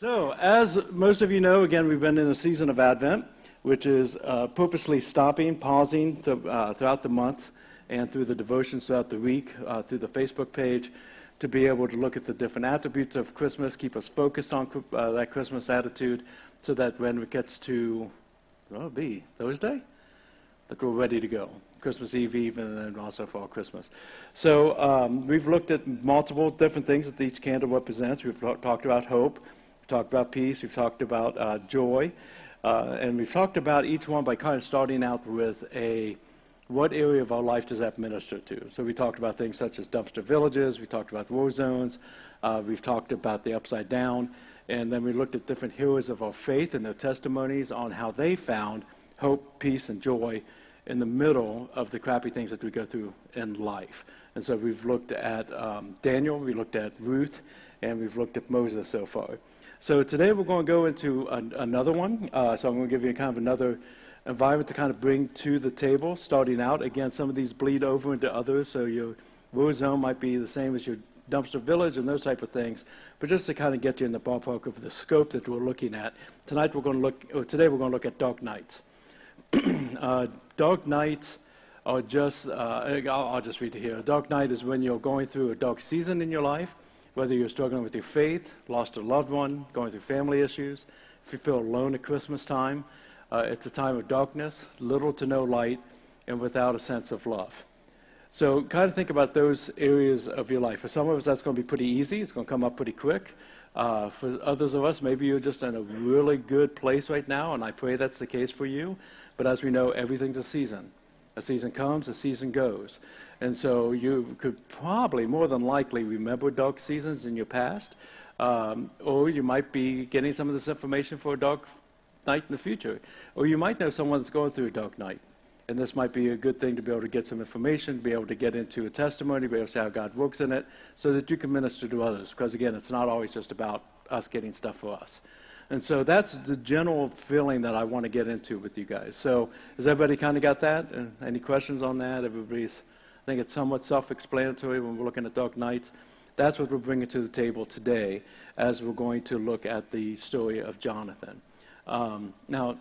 So, as most of you know, again, we've been in a season of Advent, which is purposely stopping, pausing throughout the month and through the devotions throughout the week, through the Facebook page, to be able to look at the different attributes of Christmas, keep us focused on that Christmas attitude, so that when it gets to, well, it'll be Thursday, that we're ready to go. Christmas Eve, and then also for Christmas. So we've looked at multiple different things that each candle represents. We've talked about hope. Talked about peace, we've talked about joy, and we've talked about each one by kind of starting out with what area of our life does that minister to. So we talked about things such as dumpster villages, we talked about war zones, we've talked about the upside down, and then we looked at different heroes of our faith and their testimonies on how they found hope, peace, and joy in the middle of the crappy things that we go through in life. And so we've looked at Daniel, we looked at Ruth, and we've looked at Moses so far. So today we're going to go into another one. So I'm going to give you kind of another environment to kind of bring to the table, starting out. Again, some of these bleed over into others, so your war zone might be the same as your dumpster village and those type of things. But just to kind of get you in the ballpark of the scope that we're looking at, today we're going to look at dark nights. Dark nights are just, I'll just read it here. A dark night is when you're going through a dark season in your life, whether you're struggling with your faith, lost a loved one, going through family issues, if you feel alone at Christmas time, it's a time of darkness, little to no light, and without a sense of love. So kind of think about those areas of your life. For some of us, that's going to be pretty easy. It's going to come up pretty quick. For others of us, maybe you're just in a really good place right now, and I pray that's the case for you. But as we know, everything's a season. A season comes, a season goes. And so you could probably, more than likely, remember dark seasons in your past, or you might be getting some of this information for a dark night in the future. Or you might know someone that's going through a dark night. And this might be a good thing to be able to get some information, be able to get into a testimony, be able to see how God works in it, so that you can minister to others. Because again, it's not always just about us getting stuff for us. And so that's the general feeling that I want to get into with you guys. So has everybody kind of got that? Any questions on that? I think it's somewhat self-explanatory when we're looking at dark nights. That's what we're bringing to the table today as we're going to look at the story of Jonathon. Now,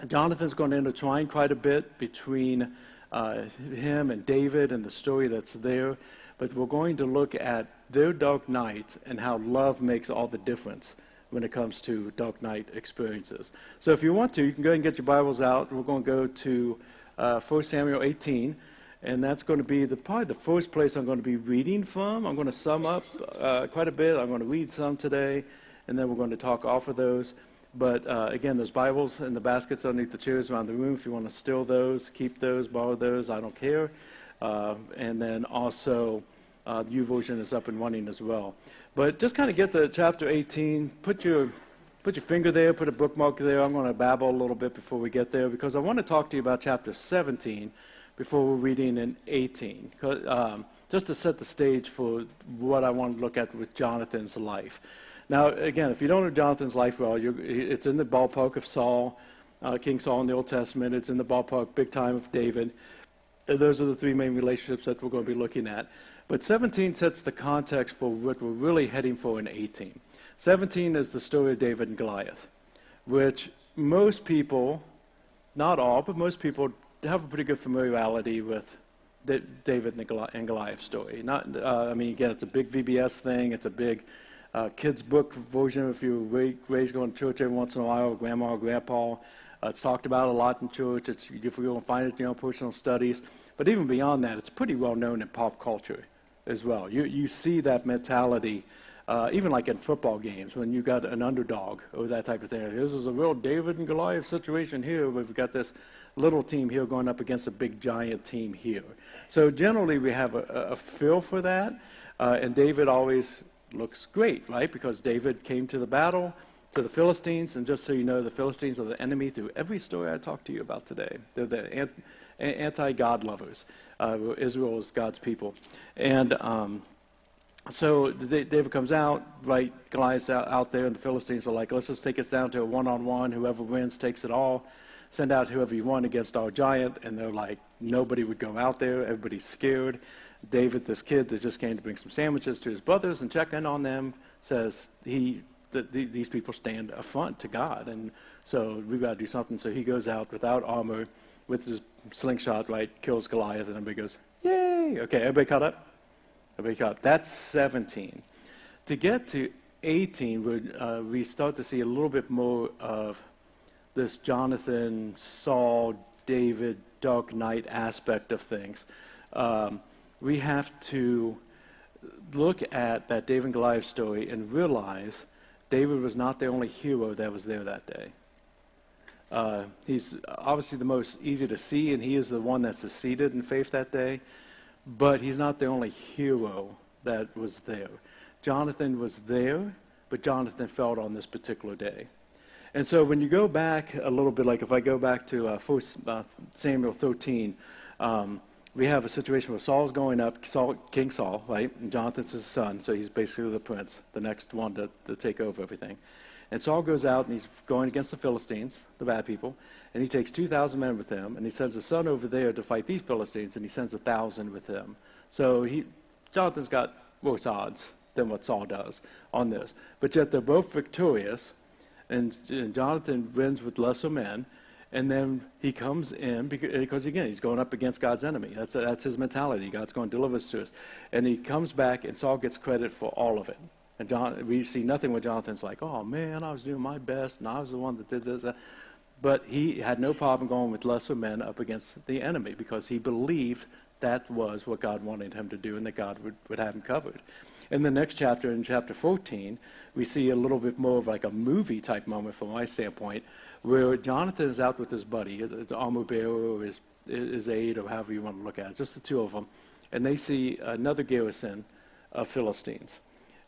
Jonathan's going to intertwine quite a bit between him and David and the story that's there, but we're going to look at their dark nights and how love makes all the difference when it comes to dark night experiences. So if you want to, you can go ahead and get your Bibles out. We're going to go to 1 Samuel 18, and that's going to be probably the first place I'm going to be reading from. I'm going to sum up quite a bit. I'm going to read some today, and then we're going to talk off of those. But again, there's Bibles in the baskets underneath the chairs around the room. If you want to steal those, keep those, borrow those, I don't care. And then also, the YouVersion is up and running as well. But just kind of get to chapter 18, put your finger there, put a bookmark there. I'm going to babble a little bit before we get there, because I want to talk to you about chapter 17 before we're reading in 18, just to set the stage for what I want to look at with Jonathan's life. Now, again, if you don't know Jonathan's life well, it's in the ballpark of Saul, King Saul in the Old Testament. It's in the ballpark big time of David. Those are the three main relationships that we're going to be looking at. But 17 sets the context for what we're really heading for in 18. 17 is the story of David and Goliath, which most people, not all, but most people have a pretty good familiarity with the David and Goliath story. Again, it's a big VBS thing. It's a big kids' book version if you were raised going to church every once in a while, grandma or grandpa. It's talked about a lot in church. If you're going to find it in your own personal studies. But even beyond that, it's pretty well known in pop culture as well. You see that mentality, even like in football games, when you got an underdog or that type of thing. This is a real David and Goliath situation here. We've got this little team here going up against a big giant team here. So generally we have a feel for that, and David always looks great, right? Because David came to the battle, to the Philistines, and just so you know, the Philistines are the enemy through every story I talk to you about today. They're the anti-God lovers. Israel is God's people. And so David comes out, right? Goliath's out there, and the Philistines are like, let's just take it down to a one-on-one. Whoever wins takes it all. Send out whoever you want against our giant. And they're like, nobody would go out there. Everybody's scared. David, this kid that just came to bring some sandwiches to his brothers and check in on them, says he these people stand affront to God, and so we've got to do something. So he goes out without armor, with his slingshot, right, kills Goliath, and everybody goes, yay! Okay, everybody caught up? Everybody caught up. That's 17. To get to 18, we start to see a little bit more of this Jonathan, Saul, David, Dark Knight aspect of things. We have to look at that David and Goliath story and realize David was not the only hero that was there that day. He's obviously the most easy to see, and he is the one that succeeded in faith that day, but he's not the only hero that was there. Jonathan was there, but Jonathan fell on this particular day. And so when you go back a little bit, like if I go back to 1 Samuel 13, we have a situation where Saul's going up, King Saul, right? And Jonathan's his son, so he's basically the prince, the next one to take over everything. And Saul goes out and he's going against the Philistines, the bad people, and he takes 2,000 men with him, and he sends his son over there to fight these Philistines, and he sends 1,000 with him. So Jonathan's got worse odds than what Saul does on this. But yet they're both victorious, and Jonathan wins with lesser men, and then he comes in, because again, he's going up against God's enemy. That's his mentality. God's going to deliver us to us. And he comes back, and Saul gets credit for all of it. And we see nothing where Jonathan's like, oh man, I was doing my best, and I was the one that did this. But he had no problem going with lesser men up against the enemy, because he believed that was what God wanted him to do, and that God would have him covered. In the next chapter, in chapter 14, we see a little bit more of like a movie-type moment from my standpoint, where Jonathan is out with his buddy, his armor bearer or his aide, or however you want to look at it, just the two of them, and they see another garrison of Philistines.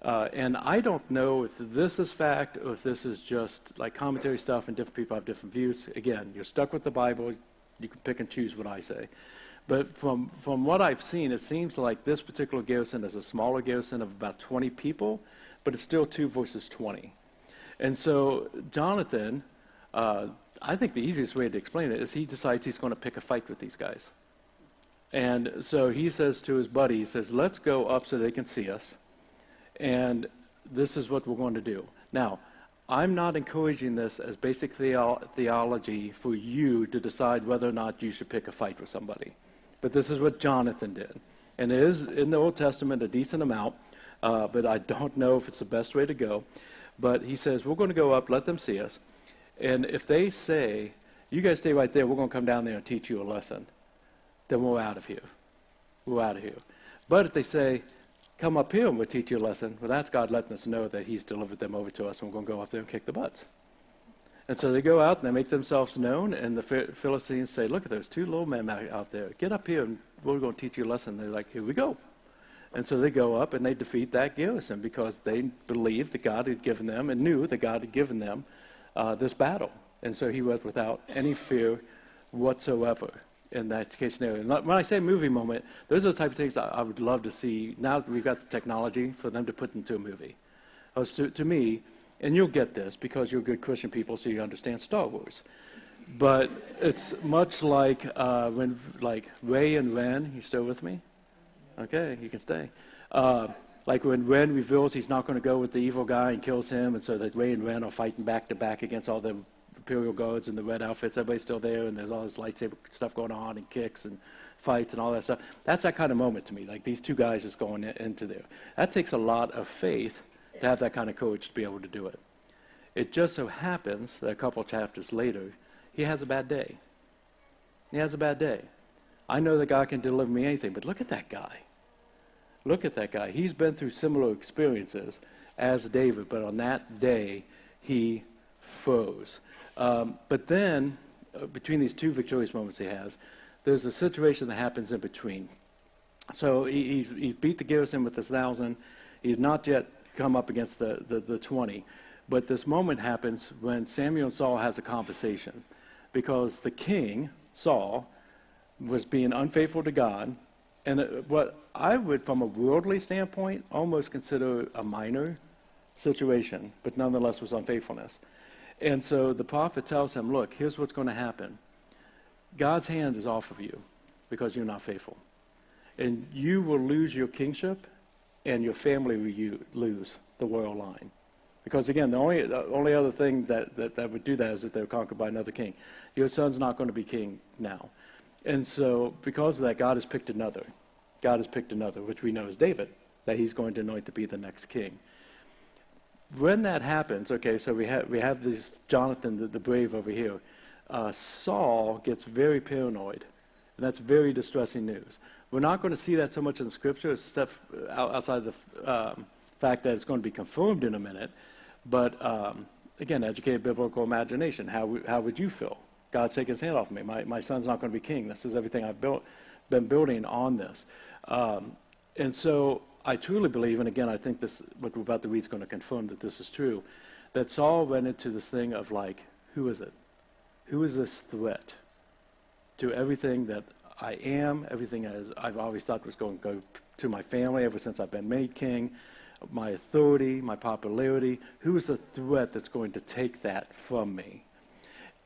And I don't know if this is fact or if this is just like commentary stuff and different people have different views. Again, you're stuck with the Bible. You can pick and choose what I say. But from what I've seen, it seems like this particular garrison is a smaller garrison of about 20 people, but it's still 2 versus 20. And so Jonathan, I think the easiest way to explain it is he decides he's going to pick a fight with these guys. And so he says to his buddy, he says, let's go up so they can see us. And this is what we're going to do. Now, I'm not encouraging this as basic theology for you to decide whether or not you should pick a fight with somebody. But this is what Jonathan did. And it is in the Old Testament a decent amount, but I don't know if it's the best way to go. But he says, we're going to go up, let them see us. And if they say, you guys stay right there, we're going to come down there and teach you a lesson, then we're out of here. We're out of here. But if they say, come up here and we'll teach you a lesson, well, that's God letting us know that he's delivered them over to us, and we're going to go up there and kick the butts. And so they go out and they make themselves known, and the Philistines say, look at those 2 little men out there. Get up here and we're going to teach you a lesson. They're like, here we go. And so they go up and they defeat that garrison because they believed that God had given them and knew that God had given them this battle. And so he went without any fear whatsoever in that case scenario. And when I say movie moment, those are the type of things I would love to see. Now that we've got the technology for them to put into a movie. To me, and you'll get this because you're good Christian people, so you understand Star Wars. But it's much like when, like Ray and Ren, you still with me? Okay, you can stay. Like when Ren reveals he's not going to go with the evil guy and kills him, and so that Ray and Ren are fighting back to back against all the Imperial Guards and the red outfits. Everybody's still there, and there's all this lightsaber stuff going on, and kicks and fights and all that stuff. That's that kind of moment to me, like these 2 guys just going into there. That takes a lot of faith to have that kind of courage to be able to do it. It just so happens that a couple chapters later, he has a bad day. He has a bad day. I know that God can deliver me anything, but look at that guy. Look at that guy. He's been through similar experiences as David, but on that day, he froze. But then, between these 2 victorious moments he has, there's a situation that happens in between. So he beat the garrison with 1,000. He's not yet come up against the 20. But this moment happens when Samuel and Saul has a conversation, because the king, Saul, was being unfaithful to God, and what I would, from a worldly standpoint, almost consider a minor situation, but nonetheless was unfaithfulness. And so the prophet tells him, look, here's what's going to happen. God's hand is off of you because you're not faithful. And you will lose your kingship, and your family will lose the royal line. Because again, the only other thing that would do that is that they were conquered by another king. Your son's not going to be king now. And so because of that, God has picked another. God has picked another, which we know is David, that he's going to anoint to be the next king. When that happens, okay, so we have this Jonathon, the brave over here. Saul gets very paranoid, and that's very distressing news. We're not going to see that so much in the Scripture, except outside the fact that it's going to be confirmed in a minute. But again, educated biblical imagination. How would you feel? God's taking his hand off me. My son's not going to be king. This is everything I've been building on this. And so I truly believe, and again, I think this, what we're about to read is going to confirm that this is true, that Saul went into this thing of like, who is it? Who is this threat to everything that I am, everything I've always thought was going to go to my family ever since I've been made king, my authority, my popularity? Who is the threat that's going to take that from me?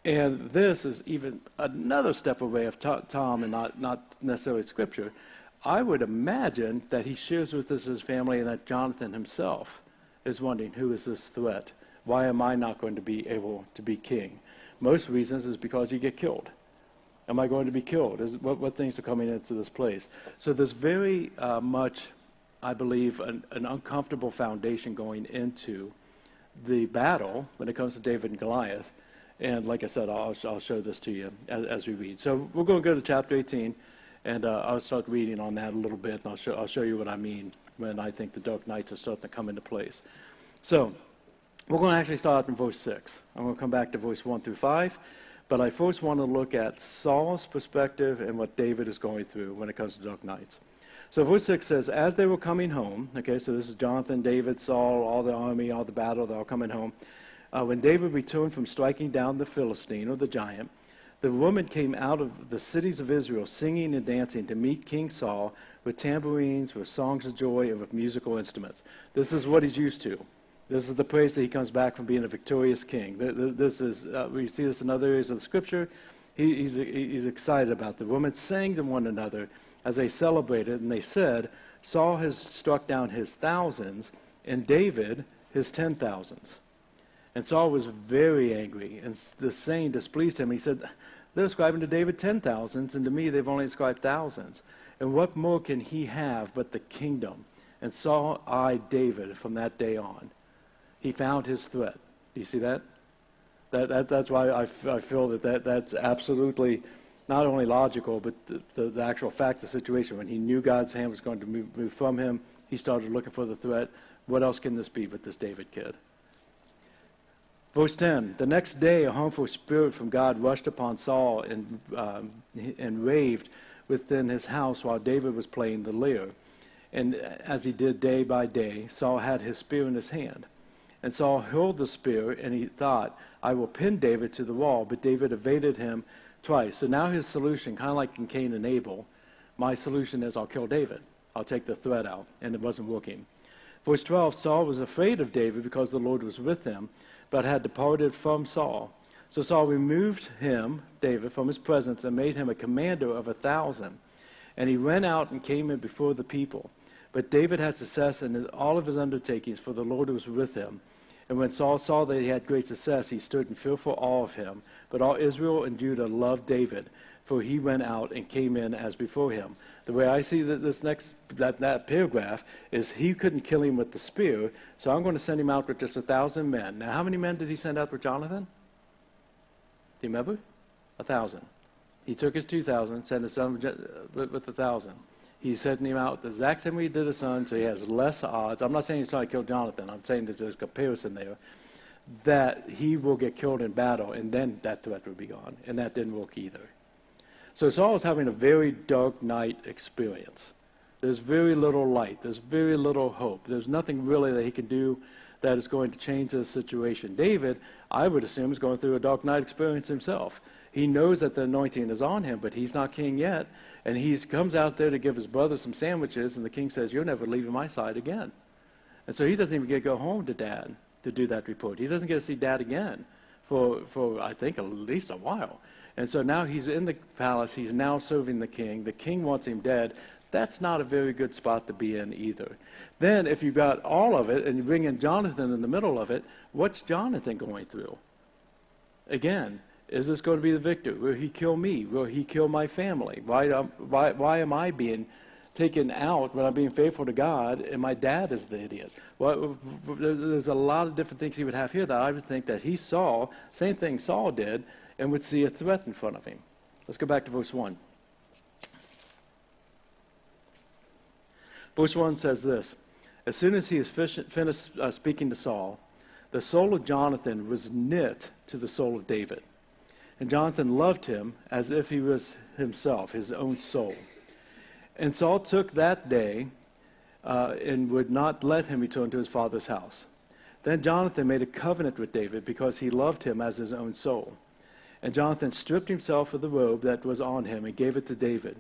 And this is even another step away of Tom and not necessarily Scripture. I would imagine that he shares with us his family and that Jonathon himself is wondering, who is this threat? Why am I not going to be able to be king? Most reasons is because you get killed. Am I going to be killed? What things are coming into this place? So there's very much, I believe, an uncomfortable foundation going into the battle when it comes to David and Goliath. And like I said, I'll show this to you as we read. So we're going to go to chapter 18. And I'll start reading on that a little bit, and I'll show you what I mean when I think the dark nights are starting to come into place. So we're going to actually start in verse 6. I'm going to come back to verse 1 through 5, but I first want to look at Saul's perspective and what David is going through when it comes to dark nights. So verse 6 says, as they were coming home, okay, so this is Jonathon, David, Saul, all the army, all the battle, they're all coming home. When David returned from striking down the Philistine, or the giant, the woman came out of the cities of Israel singing and dancing to meet King Saul with tambourines, with songs of joy, and with musical instruments. This is what he's used to. This is the praise that he comes back from being a victorious king. This is, we see this in other areas of the Scripture. He's excited about. The women sang to one another as they celebrated, and they said, Saul has struck down his thousands, and David his 10,000s. And Saul was very angry, and the saying displeased him. He said, they're ascribing to David 10,000s, and to me they've only ascribed thousands. And what more can he have but the kingdom? And Saul eyed David from that day on. He found his threat. Do you see that? That's why I feel that's absolutely not only logical, but the actual fact of the situation. When he knew God's hand was going to move from him, he started looking for the threat. What else can this be but this David kid? Verse 10, the next day a harmful spirit from God rushed upon Saul and raved within his house while David was playing the lyre. And as he did day by day, Saul had his spear in his hand. And Saul hurled the spear, and he thought, I will pin David to the wall, but David evaded him twice. So now his solution, kind of like in Cain and Abel, my solution is I'll kill David. I'll take the threat out, and it wasn't working. Verse 12, Saul was afraid of David because the Lord was with him, but had departed from Saul. So Saul removed him, David, from his presence and made him a commander of 1,000. And he went out and came in before the people. But David had success in all of his undertakings, for the Lord was with him. And when Saul saw that he had great success, he stood in fearful awe of him. But all Israel and Judah loved David, for he went out and came in as before him. The way I see that paragraph is he couldn't kill him with the spear, so I'm going to send him out with just 1,000 men. Now, how many men did he send out with Jonathon? Do you remember? 1,000. He took his 2,000, sent his son with 1,000. He's sending him out the exact same way he did his son, so he has less odds. I'm not saying he's trying to kill Jonathon. I'm saying there's a comparison there, that he will get killed in battle, and then that threat will be gone. And that didn't work either. So Saul is having a very dark night experience. There's very little light. There's very little hope. There's nothing really that he can do that is going to change the situation. David, I would assume, is going through a dark night experience himself. He knows that the anointing is on him, but he's not king yet. And he comes out there to give his brother some sandwiches, and the king says, you're never leaving my side again. And so he doesn't even get to go home to Dad to do that report. He doesn't get to see Dad again for I think, at least a while. And so now he's in the palace. He's now serving the king. The king wants him dead. that's not a very good spot to be in either. Then if you got all of it and you bring in Jonathan in the middle of it, what's Jonathan going through? Again, is this going to be the victor? Will he kill me? Will he kill my family? Why am I being taken out when I'm being faithful to God and my dad is the idiot? Well, there's a lot of different things he would have here that I would think that he saw, same thing Saul did, and would see a threat in front of him. Let's go back to verse 1. Verse 1 says this: as soon as he is finished speaking to Saul, the soul of Jonathan was knit to the soul of David. And Jonathan loved him as if he was himself, his own soul. And Saul took that day and would not let him return to his father's house. Then Jonathan made a covenant with David because he loved him as his own soul. And Jonathan stripped himself of the robe that was on him and gave it to David.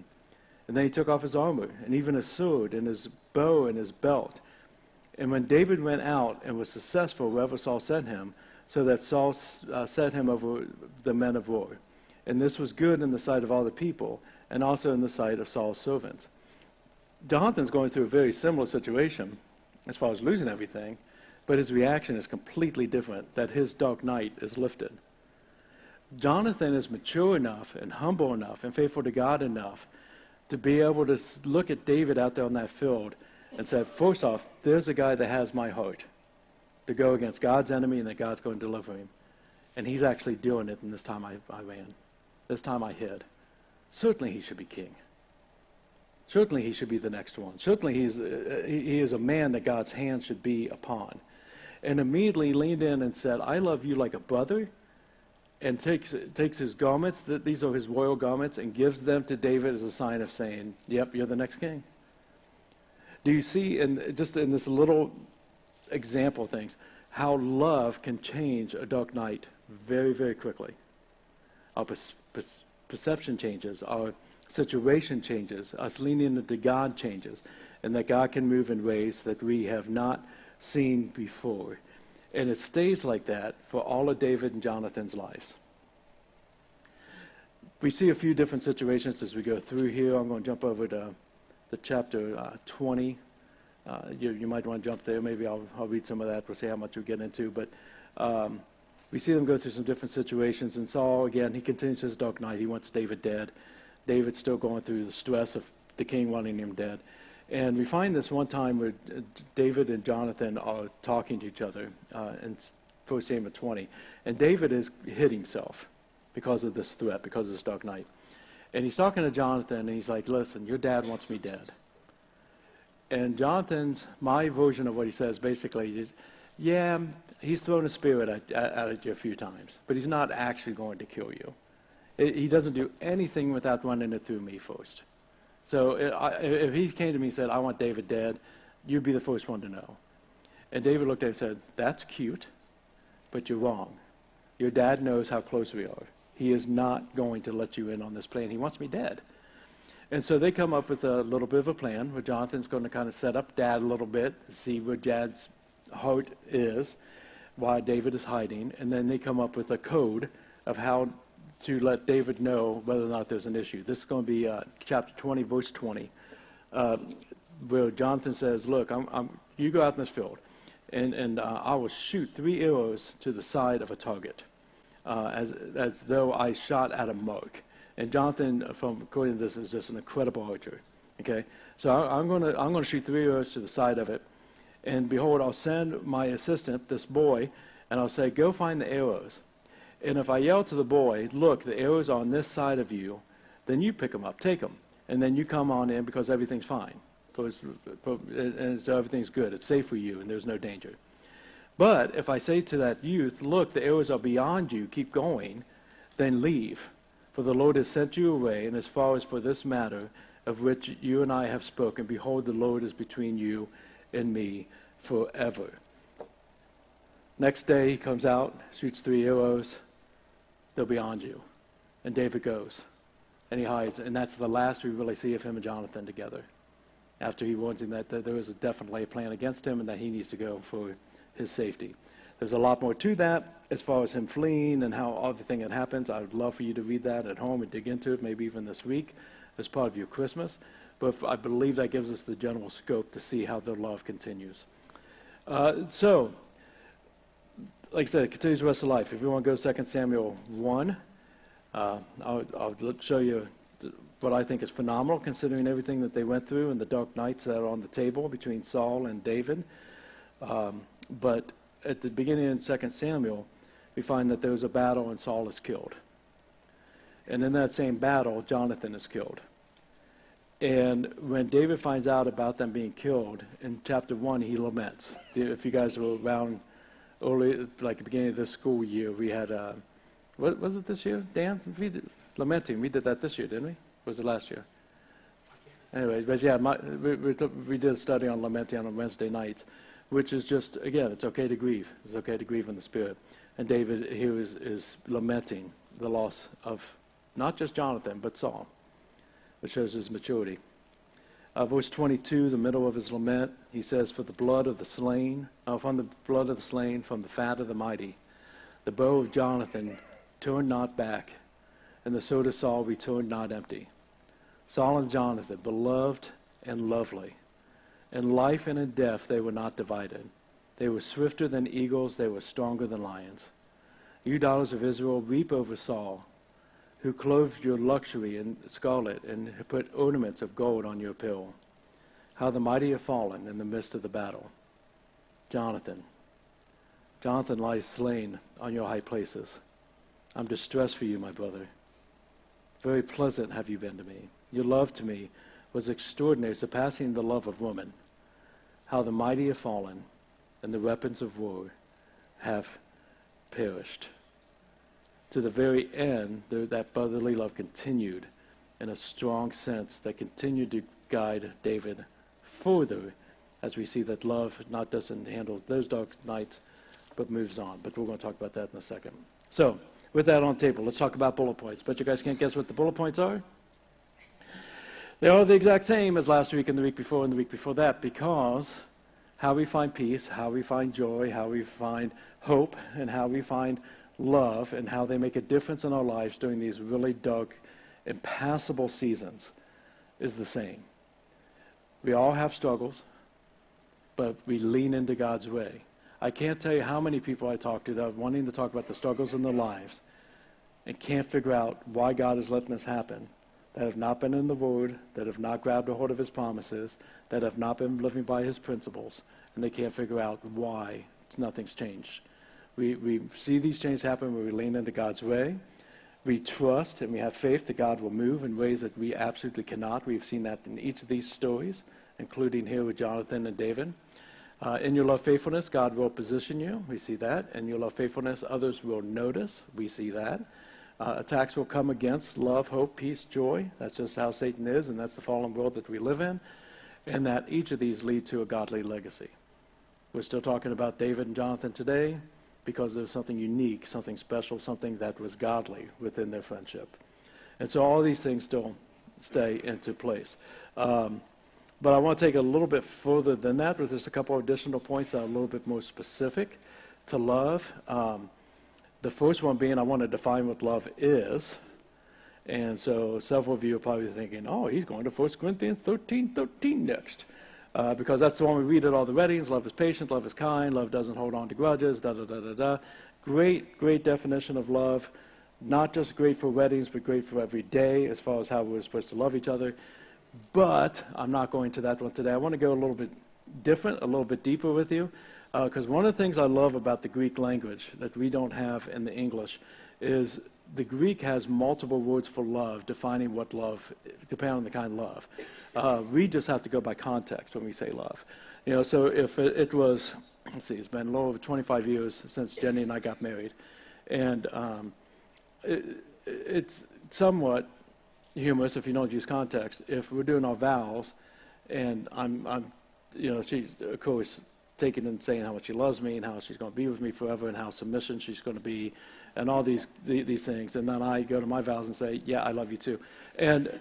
And then he took off his armor and even his sword and his bow and his belt. And when David went out and was successful wherever Saul sent him, so that Saul set him over the men of war. And this was good in the sight of all the people, and also in the sight of Saul's servants. Jonathan's going through a very similar situation as far as losing everything, but his reaction is completely different, that his dark night is lifted. Jonathan is mature enough and humble enough and faithful to God enough to be able to look at David out there on that field and say, first off, there's a guy that has my heart to go against God's enemy and that God's going to deliver him. And he's actually doing it, and this time I ran. This time I hid. Certainly he should be king. Certainly he should be the next one. Certainly he is a man that God's hand should be upon. And immediately leaned in and said, I love you like a brother, and takes his garments, these are his royal garments, and gives them to David as a sign of saying, yep, you're the next king. Do you see, just in this little example things, how love can change a dark night very, very quickly? Our perception changes, our situation changes, us leaning into God changes, and that God can move in ways that we have not seen before. And it stays like that for all of David and Jonathan's lives. We see a few different situations as we go through here. I'm going to jump over to the chapter 20. You might want to jump there. Maybe I'll read some of that. We'll see how much we get into. But we see them go through some different situations. And Saul, again, he continues his dark night. He wants David dead. David's still going through the stress of the king wanting him dead. And we find this one time where David and Jonathan are talking to each other in 1 Samuel 20. And David has hid himself because of this threat, because of this dark night. And he's talking to Jonathan, and he's like, listen, your dad wants me dead. And Jonathan's, my version of what he says basically is, yeah, he's thrown a spirit at you a few times, but he's not actually going to kill you. He doesn't do anything without running it through me first. So if he came to me and said, I want David dead, you'd be the first one to know. And David looked at him and said, that's cute, but you're wrong. Your dad knows how close we are. He is not going to let you in on this plan. He wants me dead. And so they come up with a little bit of a plan where Jonathan's going to kind of set up Dad a little bit, see where Dad's heart is, why David is hiding, and then they come up with a code of how to let David know whether or not there's an issue. This is going to be chapter 20, verse 20, where Jonathan says, look, you go out in this field, and I will shoot 3 arrows to the side of a target, as though I shot at a mark. And Jonathan, according to this, is just an incredible archer. Okay, so I'm going to shoot 3 arrows to the side of it, and behold, I'll send my assistant, this boy, and I'll say, go find the arrows. And if I yell to the boy, look, the arrows are on this side of you, then you pick them up, take them, and then you come on in because everything's fine, and so everything's good. It's safe for you, and there's no danger. But if I say to that youth, look, the arrows are beyond you, keep going, then leave. For the Lord has sent you away, and as far as for this matter of which you and I have spoken, behold, the Lord is between you and me forever. Next day he comes out, shoots 3 arrows, they're beyond you. And David goes, and he hides, and that's the last we really see of him and Jonathan together. After he warns him that there is definitely a plan against him and that he needs to go for his safety. There's a lot more to that as far as him fleeing and how everything that happens. I would love for you to read that at home and dig into it, maybe even this week as part of your Christmas. but I believe that gives us the general scope to see how their love continues. So, like I said, it continues the rest of life. If you want to go to 2 Samuel 1, I'll show you what I think is phenomenal, considering everything that they went through and the dark nights that are on the table between Saul and David. But at the beginning of 2 Samuel, we find that there was a battle and Saul is killed. And in that same battle, Jonathon is killed. And when David finds out about them being killed, in chapter 1, he laments. If you guys were around early, like the beginning of this school year, we had, what was it this year, Dan? Lamenting. We did that this year, didn't we? Or was it last year? Anyway, but yeah, we did a study on lamenting on Wednesday nights, which is just, again, it's okay to grieve. It's okay to grieve in the Spirit. And David here is lamenting the loss of not just Jonathon, but Saul, which shows his maturity. Verse 22, the middle of his lament, he says, from the blood of the slain, from the fat of the mighty, the bow of Jonathon turned not back, and the sword of Saul returned not empty. Saul and Jonathon, beloved and lovely. In life and in death they were not divided. They were swifter than eagles, they were stronger than lions. You daughters of Israel, weep over Saul, who clothed your luxury in scarlet and put ornaments of gold on your apparel. How the mighty have fallen in the midst of the battle. Jonathon lies slain on your high places. I'm distressed for you, my brother. Very pleasant have you been to me. Your love to me was extraordinary, surpassing the love of woman. How the mighty have fallen, and the weapons of war have perished. To the very end, that brotherly love continued in a strong sense that continued to guide David further as we see that love not doesn't handle those dark nights, but moves on. But we're going to talk about that in a second. So, with that on the table, let's talk about bullet points. But you guys can't guess what the bullet points are? They are the exact same as last week and the week before and the week before that, because how we find peace, how we find joy, how we find hope, and how we find love, and how they make a difference in our lives during these really dark, impassable seasons is the same. We all have struggles, but we lean into God's way. I can't tell you how many people I talk to that are wanting to talk about the struggles in their lives and can't figure out why God is letting this happen, that have not been in the Word, that have not grabbed a hold of His promises, that have not been living by His principles, and they can't figure out why nothing's changed. We see these changes happen when we lean into God's way. We trust and we have faith that God will move in ways that we absolutely cannot. We've seen that in each of these stories, including here with Jonathon and David. In your love faithfulness, God will position you. We see that. In your love faithfulness, others will notice. We see that. Attacks will come against love, hope, peace, joy. That's just how Satan is, and that's the fallen world that we live in. And that each of these lead to a godly legacy. We're still talking about David and Jonathon today because there was something unique, something special, something that was godly within their friendship. And so all these things still stay into place. But I want to take it a little bit further than that, with just a couple of additional points that are a little bit more specific to love. The first one being I want to define what love is. And so several of you are probably thinking, oh, he's going to 1 Corinthians 13:13 next. Because that's the one we read at all the weddings. Love is patient, love is kind, love doesn't hold on to grudges, da-da-da-da-da. Great definition of love. Not just great for weddings, but great for every day as far as how we're supposed to love each other. But I'm not going to that one today. I want to go a little bit different, a little bit deeper with you. Because one of the things I love about the Greek language that we don't have in the English is the Greek has multiple words for love, defining what love, depending on the kind of love. We just have to go by context when we say love. So if it was, let's see, it's been a little over 25 years since Jenny and I got married. And it's somewhat humorous if you don't use context. If we're doing our vows, and I'm she's, of course, taking and saying how much she loves me and how she's going to be with me forever and how submission she's going to be and all these things. And then I go to my vows and say, yeah, I love you too. And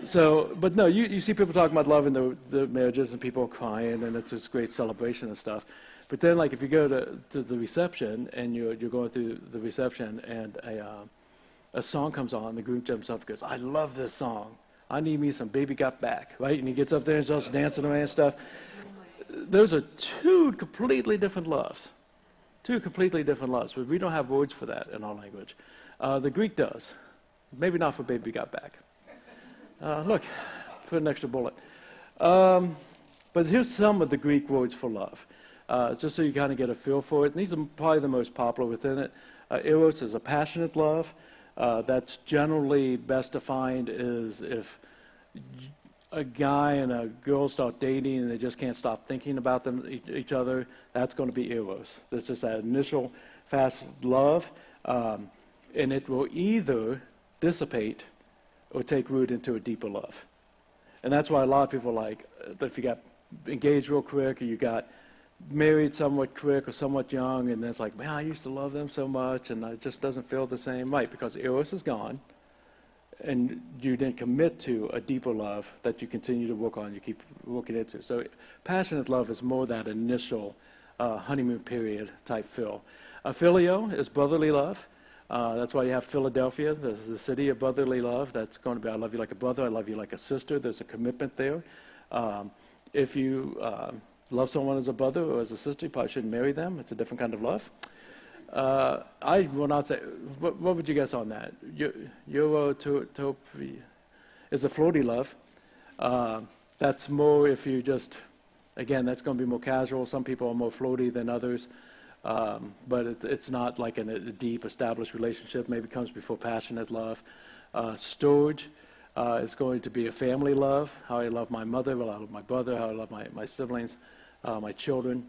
so, but no, you see people talking about love in the marriages and people crying and it's this great celebration and stuff. But then, like, if you go to the reception and you're going through the reception and a song comes on, the groom jumps up and goes, I love this song. I need me some baby got back, right? And he gets up there and starts dancing away and stuff. Those are two completely different loves. Two completely different loves, but we don't have words for that in our language. The Greek does. Maybe not for baby got back. Look, put an extra bullet. But here's some of the Greek words for love, just so you kind of get a feel for it. And these are probably the most popular within it. Eros is a passionate love. That's generally best defined as if a guy and a girl start dating and they just can't stop thinking about each other. That's going to be eros. This is that initial fast love, and it will either dissipate or take root into a deeper love. And that's why a lot of people like, if you got engaged real quick or you got married somewhat quick or somewhat young, and then it's like, man, I used to love them so much, and it just doesn't feel the same, right? Because eros is gone, and you didn't commit to a deeper love that you continue to work on, you keep working into. So passionate love is more that initial honeymoon period type feel. Phileo is brotherly love. That's why you have Philadelphia, the city of brotherly love. That's going to be, I love you like a brother, I love you like a sister. There's a commitment there. If you love someone as a brother or as a sister, you probably shouldn't marry them. It's a different kind of love. I will not say, what would you guess on that? Eurotopia is a floaty love. That's more if you just, again, that's going to be more casual. Some people are more floaty than others. But it's not like a deep established relationship. Maybe comes before passionate love. Storge is going to be a family love. How I love my mother, how I love my brother, how I love my siblings, my children.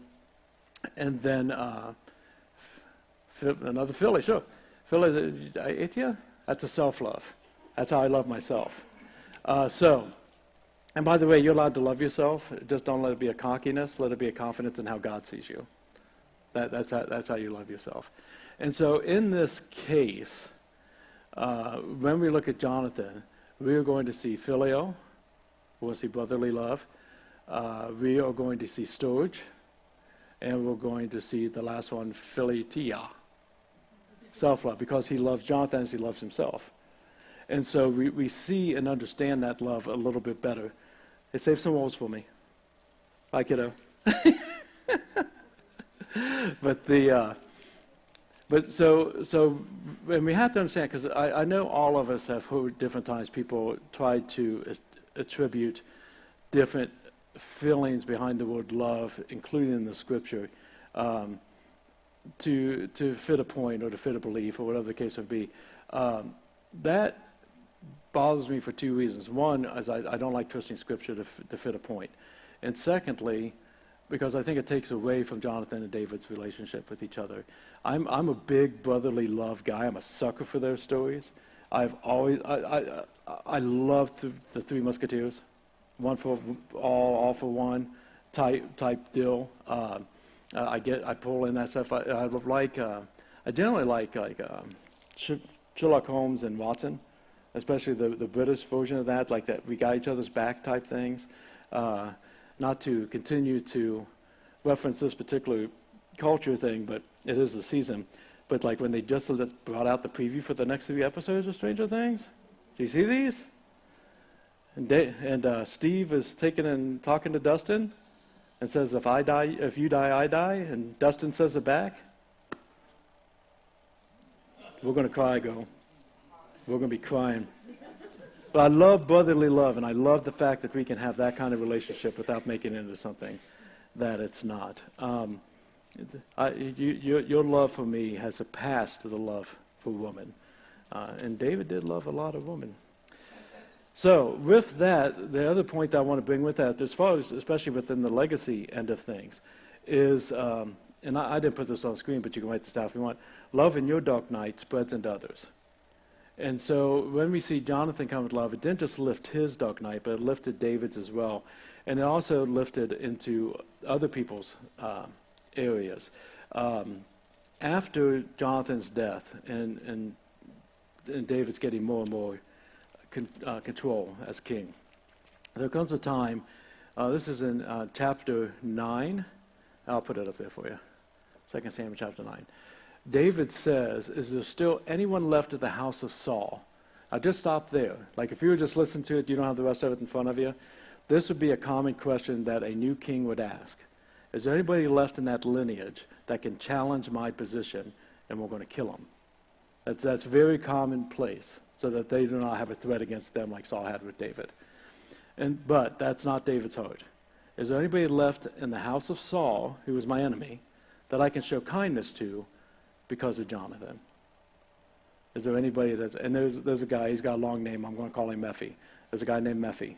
And then another Philly, sure. Philly, that's a self-love. That's how I love myself. And by the way, you're allowed to love yourself. Just don't let it be a cockiness. Let it be a confidence in how God sees you. That's how you love yourself. And so in this case, when we look at Jonathon, we are going to see filial, we'll see brotherly love, we are going to see storge, and we're going to see the last one, philetia, self-love, because he loves Jonathon as he loves himself. And so we see and understand that love a little bit better. Hey, save some walls for me. Bye, kiddo. And we have to understand, because I know all of us have heard different times people try to attribute different feelings behind the word love, including in the scripture, to fit a point or to fit a belief or whatever the case would be. That bothers me for two reasons. One is I don't like twisting scripture to fit a point. And secondly, because I think it takes away from Jonathon and David's relationship with each other. I'm a big brotherly love guy. I'm a sucker for those stories. I love the Three Musketeers, one for all for one type deal. I pull in that stuff. I generally like Sherlock Holmes and Watson, especially the British version of that, like that we got each other's back type things. Not to continue to reference this particular culture thing, but it is the season. But like when they just brought out the preview for the next 3 episodes of Stranger Things, do you see these? And Steve is talking to Dustin, and says, "If you die, I die." And Dustin says it back. We're going to cry, girl. We're going to be crying. But I love brotherly love, and I love the fact that we can have that kind of relationship without making it into something that it's not. Your love for me has surpassed the love for women. And David did love a lot of women. So with that, the other point I want to bring with that, as far as, especially within the legacy end of things, is, and I didn't put this on the screen, but you can write this down if you want, love in your dark night spreads into others. And so when we see Jonathon come with love, it didn't just lift his dark night, but it lifted David's as well. And it also lifted into other people's areas. After Jonathan's death, and David's getting more and more control as king, there comes a time, this is in chapter 9. I'll put it up there for you. 2 Samuel chapter 9. David says, "Is there still anyone left of the house of Saul I just stop there. Like if you were just listening to it, you don't have the rest of it in front of you. This would be a common question that a new king would ask. Is there anybody left in that lineage that can challenge my position, and we're going to kill him? That's very commonplace, so that they do not have a threat against them like Saul had with David. But that's not David's heart. Is there anybody left in the house of Saul, who was my enemy, that I can show kindness to because of Jonathon? Is there anybody that's... And there's a guy, he's got a long name, I'm going to call him Mephi. There's a guy named Mephi.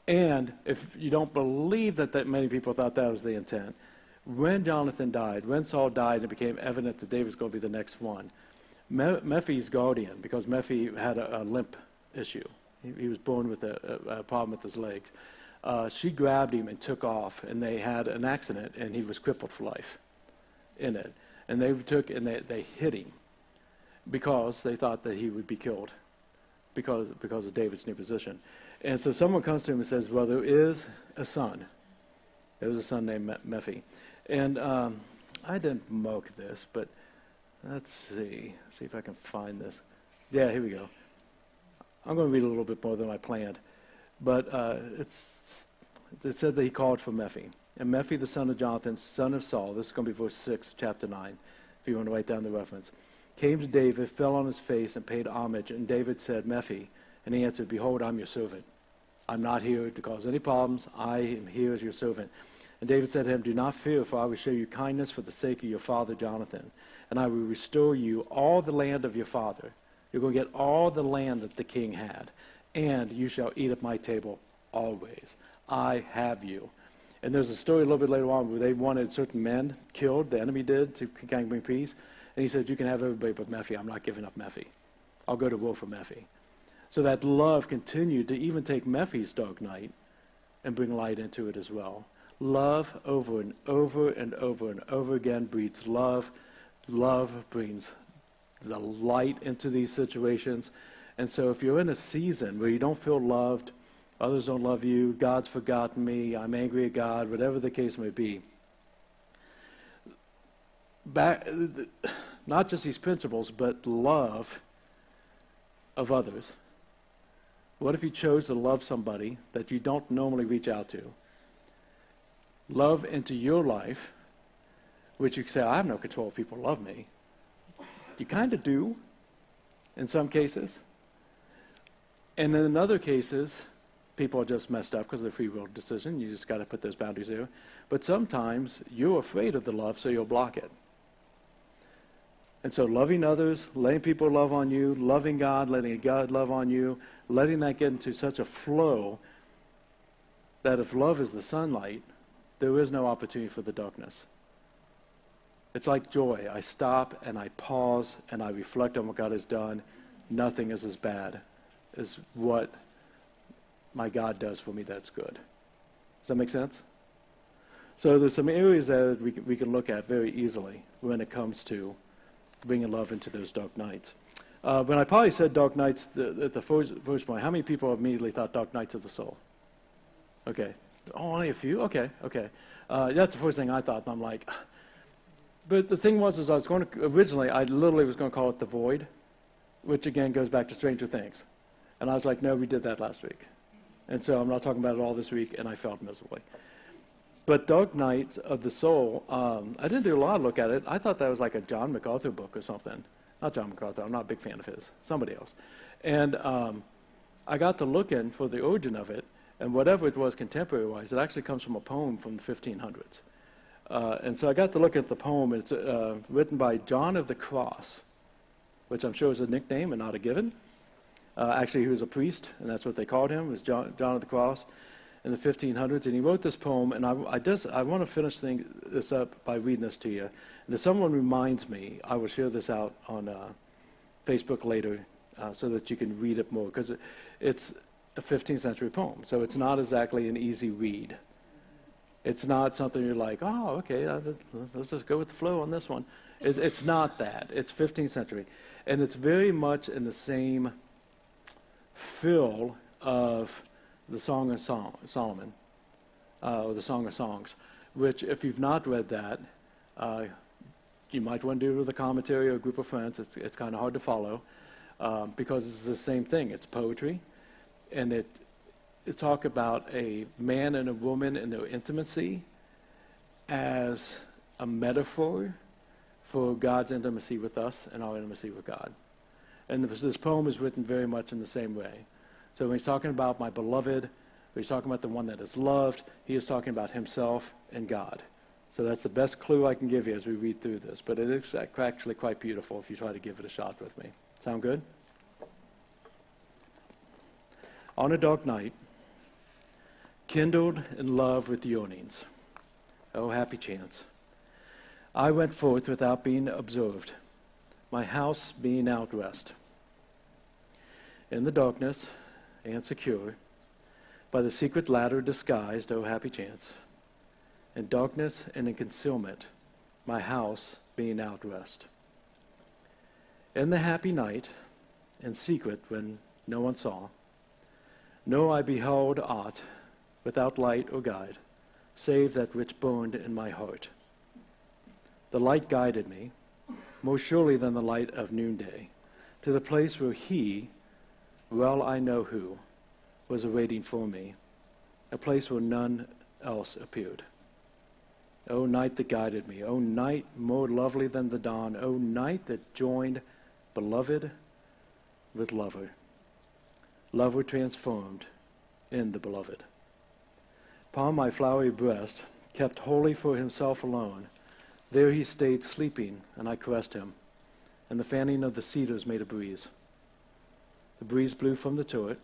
And if you don't believe that many people thought that was the intent, when Jonathon died, when Saul died, and it became evident that David's going to be the next one, Mephi's guardian, because Mephi had a limp issue. He was born with a problem with his legs. She grabbed him and took off, and they had an accident, and he was crippled for life in it. And they took and they hit him because they thought that he would be killed because of David's new position. And so someone comes to him and says, well, there is a son. There was a son named Mephi. And I didn't mark this, but let's see if I can find this. Yeah, here we go. I'm going to read a little bit more than I planned. But it said that he called for Mephi. And Mephi, the son of Jonathon, son of Saul, this is going to be verse 6, chapter 9, if you want to write down the reference, came to David, fell on his face, and paid homage. And David said, Mephi. And he answered, behold, I'm your servant. I'm not here to cause any problems. I am here as your servant. And David said to him, do not fear, for I will show you kindness for the sake of your father Jonathon. And I will restore you all the land of your father. You're going to get all the land that the king had. And you shall eat at my table always. I have you. And there's a story a little bit later on where they wanted certain men killed, the enemy did, to kind of bring peace. And he said, you can have everybody but Mephi. I'm not giving up Mephi. I'll go to war for Mephi. So that love continued to even take Mephi's dark night and bring light into it as well. Love over and over and over and over again breeds love. Love brings the light into these situations. And so if you're in a season where you don't feel loved, others don't love you, God's forgotten me, I'm angry at God, whatever the case may be, not just these principles, but love of others. What if you chose to love somebody that you don't normally reach out to? Love into your life, which you say, I have no control if people love me. You kind of do, in some cases. And then in other cases, people are just messed up because of their free will decision. You just got to put those boundaries there. But sometimes you're afraid of the love, so you'll block it. And so loving others, letting people love on you, loving God, letting God love on you, letting that get into such a flow that if love is the sunlight, there is no opportunity for the darkness. It's like joy. I stop and I pause and I reflect on what God has done. Nothing is as bad as what my God does for me that's good. Does that make sense? So there's some areas that we can look at very easily when it comes to bringing love into those dark nights. When I probably said dark nights at the first point, how many people immediately thought dark nights of the soul? Okay. Oh, only a few? Okay. That's the first thing I thought, and I'm like... But the thing was I was going to... Originally, I literally was going to call it the void, which again goes back to Stranger Things. And I was like, no, we did that last week. And so I'm not talking about it all this week, and I failed miserably. But Dark Nights of the Soul, I didn't do a lot of look at it. I thought that was like a John MacArthur book or something. Not John MacArthur. I'm not a big fan of his. Somebody else. And I got to looking for the origin of it, and whatever it was contemporary-wise, it actually comes from a poem from the 1500s. And so I got to look at the poem. It's written by John of the Cross, which I'm sure is a nickname and not a given. Actually, he was a priest, and that's what they called him, was John of the Cross in the 1500s. And he wrote this poem, and I want to finish this up by reading this to you. And if someone reminds me, I will share this out on Facebook later so that you can read it more, because it's a 15th century poem, so it's not exactly an easy read. It's not something you're like, oh, okay, let's just go with the flow on this one. It's not that. It's 15th century. And it's very much in the same feel of the Song of Solomon, or the Song of Songs, which if you've not read that, you might want to do it with a commentary or a group of friends. It's kind of hard to follow. because it's the same thing. It's poetry, and it talk about a man and a woman and their intimacy as a metaphor for God's intimacy with us and our intimacy with God. And this poem is written very much in the same way. So when he's talking about my beloved, when he's talking about the one that is loved, he is talking about himself and God. So that's the best clue I can give you as we read through this. But it is actually quite beautiful if you try to give it a shot with me. Sound good? On a dark night, kindled in love with yearnings, oh happy chance, I went forth without being observed, my house being out west. In the darkness and secure, by the secret ladder disguised, oh happy chance, in darkness and in concealment, my house being out west. In the happy night, in secret when no one saw, no I beheld aught without light or guide, save that which burned in my heart. The light guided me, more surely than the light of noonday, to the place where he, well I know who, was awaiting for me, a place where none else appeared. O night that guided me, O night more lovely than the dawn, O night that joined beloved with lover, lover transformed in the beloved. Upon my flowery breast, kept holy for himself alone, there he stayed sleeping, and I caressed him, and the fanning of the cedars made a breeze. The breeze blew from the turret.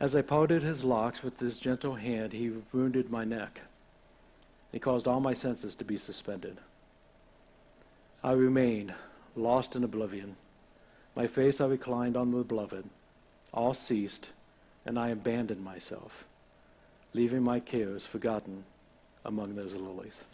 As I parted his locks with his gentle hand, he wounded my neck. He caused all my senses to be suspended. I remained, lost in oblivion. My face I reclined on the beloved. All ceased, and I abandoned myself, leaving my cares forgotten among those lilies.